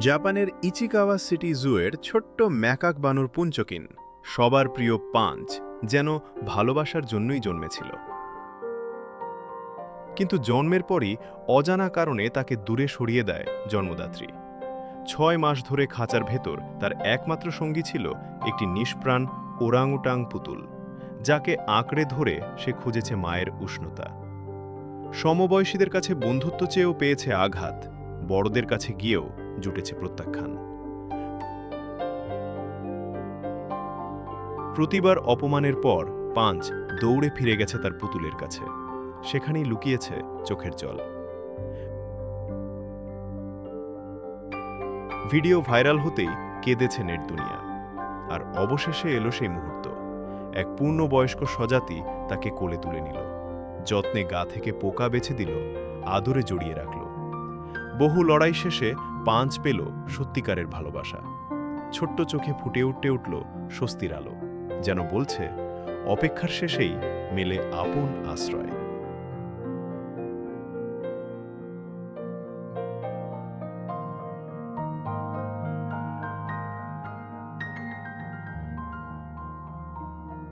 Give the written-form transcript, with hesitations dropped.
জাপানের ইচিকাওয়া সিটি জুয়ের ছোট্ট ম্যাকাক বানর পুঞ্চকিন সবার প্রিয় পাঞ্চ যেন ভালোবাসার জন্যই জন্মেছিল। কিন্তু জন্মের পরই অজানা কারণে তাকে দূরে সরিয়ে দেয় জন্মদাত্রী। ৬ মাস ধরে খাঁচার ভেতর তার একমাত্র সঙ্গী ছিল একটি নিষ্প্রাণ ওরাংউটাং পুতুল, যাকে আঁকড়ে ধরে সে খুঁজেছে মায়ের উষ্ণতা। সমবয়সীদের কাছে বন্ধুত্ব চেয়েও পেয়েছে আঘাত, বড়দের কাছে গিয়েও জুটেছে প্রত্যাখ্যান। প্রতিবার অপমানের পর পাঞ্চ দৌড়ে ফিরে গেছে তার পুতুলের কাছে, সেখানেই লুকিয়েছে চোখের জল। ভিডিও ভাইরাল হতেই কেঁদেছে নেট দুনিয়া। আর অবশেষে এলো সেই মুহূর্ত, এক পূর্ণবয়স্ক স্বজাতি তাকে কোলে তুলে নিল, যত্নে গা থেকে পোকা বেছে দিল, আদরে জড়িয়ে রাখল। বহু লড়াই শেষে পাঞ্চ পেল সত্যিকারের ভালোবাসা। ছোট্ট চোখে ফুটে উঠল স্বস্তির আলো, যেন বলছে অপেক্ষার শেষেই মেলে আপন আশ্রয়।